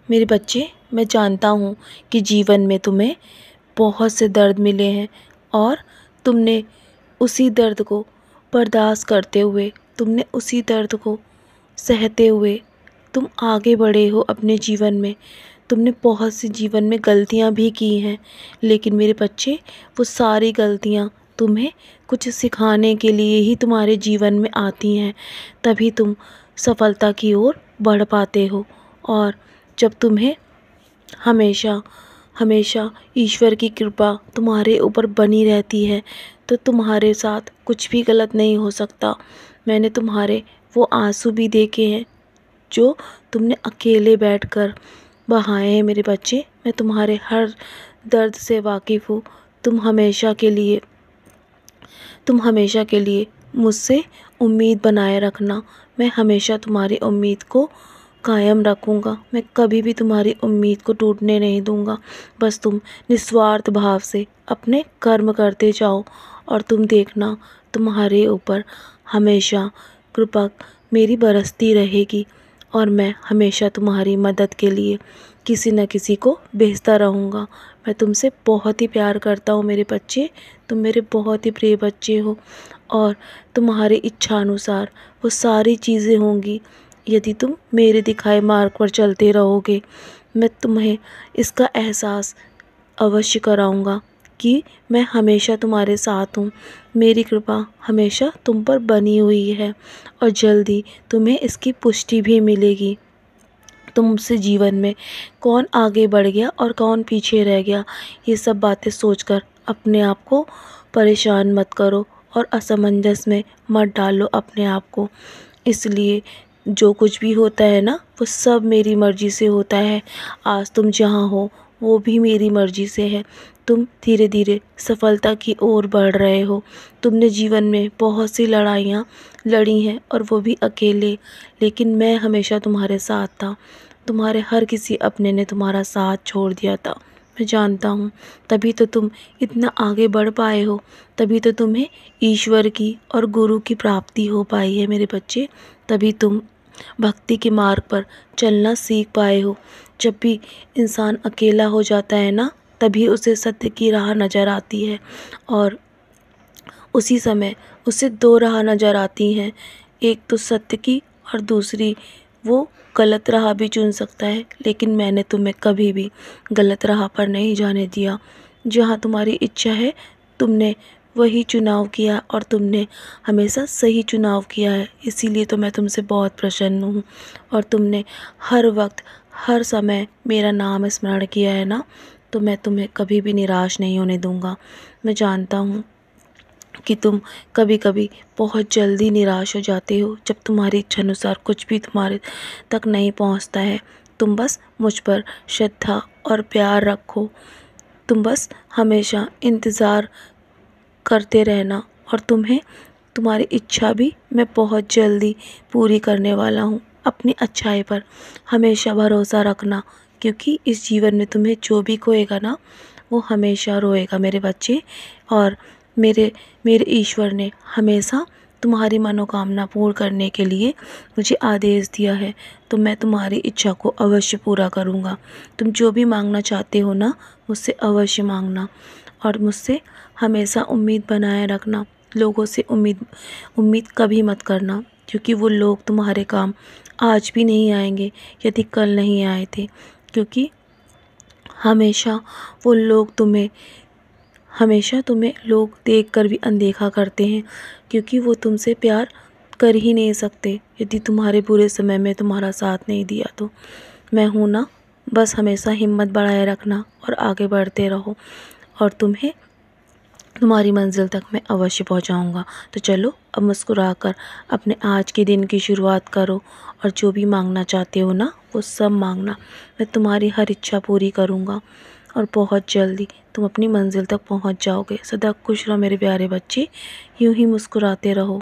मेरे बच्चे, मैं जानता हूँ कि जीवन में तुम्हें बहुत से दर्द मिले हैं और तुमने उसी दर्द को बर्दाश्त करते हुए, तुमने उसी दर्द को सहते हुए तुम आगे बढ़े हो अपने जीवन में। तुमने बहुत सी जीवन में गलतियाँ भी की हैं, लेकिन मेरे बच्चे, वो सारी गलतियाँ तुम्हें कुछ सिखाने के लिए ही तुम्हारे जीवन में आती हैं। तभी तुम सफलता की ओर बढ़ पाते हो। और जब तुम्हें हमेशा हमेशा ईश्वर की कृपा तुम्हारे ऊपर बनी रहती है, तो तुम्हारे साथ कुछ भी गलत नहीं हो सकता। मैंने तुम्हारे वो आंसू भी देखे हैं जो तुमने अकेले बैठकर बहाए हैं मेरे बच्चे। मैं तुम्हारे हर दर्द से वाकिफ़ हूँ। तुम हमेशा के लिए मुझसे उम्मीद बनाए रखना। मैं हमेशा तुम्हारी उम्मीद को कायम रखूँगा। मैं कभी भी तुम्हारी उम्मीद को टूटने नहीं दूँगा। बस तुम निस्वार्थ भाव से अपने कर्म करते जाओ और तुम देखना, तुम्हारे ऊपर हमेशा कृपा मेरी बरसती रहेगी और मैं हमेशा तुम्हारी मदद के लिए किसी न किसी को भेजता रहूँगा। मैं तुमसे बहुत ही प्यार करता हूँ मेरे बच्चे। तुम मेरे बहुत ही प्रिय बच्चे हो और तुम्हारी इच्छा अनुसार वो सारी चीज़ें होंगी यदि तुम मेरे दिखाए मार्ग पर चलते रहोगे। मैं तुम्हें इसका एहसास अवश्य कराऊंगा कि मैं हमेशा तुम्हारे साथ हूँ। मेरी कृपा हमेशा तुम पर बनी हुई है और जल्दी तुम्हें इसकी पुष्टि भी मिलेगी। तुमसे जीवन में कौन आगे बढ़ गया और कौन पीछे रह गया, ये सब बातें सोचकर अपने आप को परेशान मत करो और असमंजस में मत डालो अपने आप को। इसलिए जो कुछ भी होता है ना, वो सब मेरी मर्ज़ी से होता है। आज तुम जहाँ हो वो भी मेरी मर्ज़ी से है। तुम धीरे धीरे सफलता की ओर बढ़ रहे हो। तुमने जीवन में बहुत सी लड़ाइयाँ लड़ी हैं और वो भी अकेले, लेकिन मैं हमेशा तुम्हारे साथ था। तुम्हारे हर किसी अपने ने तुम्हारा साथ छोड़ दिया था, मैं जानता हूँ। तभी तो तुम इतना आगे बढ़ पाए हो, तभी तो तुम्हें ईश्वर की और गुरु की प्राप्ति हो पाई है मेरे बच्चे। तभी तुम भक्ति के मार्ग पर चलना सीख पाए हो। जब भी इंसान अकेला हो जाता है ना, तभी उसे सत्य की राह नज़र आती है और उसी समय उसे दो राह नज़र आती हैं, एक तो सत्य की और दूसरी वो गलत राह भी चुन सकता है। लेकिन मैंने तुम्हें कभी भी गलत राह पर नहीं जाने दिया। जहाँ तुम्हारी इच्छा है तुमने वही चुनाव किया और तुमने हमेशा सही चुनाव किया है। इसीलिए तो मैं तुमसे बहुत प्रसन्न हूँ और तुमने हर वक्त हर समय मेरा नाम स्मरण किया है ना, तो मैं तुम्हें कभी भी निराश नहीं होने दूँगा। मैं जानता हूँ कि तुम कभी कभी बहुत जल्दी निराश हो जाते हो जब तुम्हारी इच्छा अनुसार कुछ भी तुम्हारे तक नहीं पहुंचता है। तुम बस मुझ पर श्रद्धा और प्यार रखो। तुम बस हमेशा इंतज़ार करते रहना और तुम्हारी इच्छा भी मैं बहुत जल्दी पूरी करने वाला हूँ। अपनी अच्छाई पर हमेशा भरोसा रखना, क्योंकि इस जीवन में तुम्हें जो भी खोएगा ना, वो हमेशा रोएगा मेरे बच्चे। और मेरे मेरे ईश्वर ने हमेशा तुम्हारी मनोकामना पूर्ण करने के लिए मुझे आदेश दिया है, तो मैं तुम्हारी इच्छा को अवश्य पूरा करूँगा। तुम जो भी मांगना चाहते हो ना, मुझसे अवश्य मांगना और मुझसे हमेशा उम्मीद बनाए रखना। लोगों से उम्मीद उम्मीद कभी मत करना, क्योंकि वो लोग तुम्हारे काम आज भी नहीं आएंगे यदि कल नहीं आए थे। क्योंकि हमेशा वो लोग हमेशा तुम्हें लोग देखकर भी अनदेखा करते हैं, क्योंकि वो तुमसे प्यार कर ही नहीं सकते यदि तुम्हारे बुरे समय में तुम्हारा साथ नहीं दिया तो। मैं हूँ ना, बस हमेशा हिम्मत बढ़ाए रखना और आगे बढ़ते रहो और तुम्हारी मंजिल तक मैं अवश्य पहुँचाऊँगा। तो चलो अब मुस्कुराकर अपने आज के दिन की शुरुआत करो और जो भी मांगना चाहते हो ना, वो सब मांगना। मैं तुम्हारी हर इच्छा पूरी करूँगा और बहुत जल्दी तुम अपनी मंजिल तक पहुँच जाओगे। सदा खुश रहो मेरे प्यारे बच्चे, यूं ही मुस्कुराते रहो।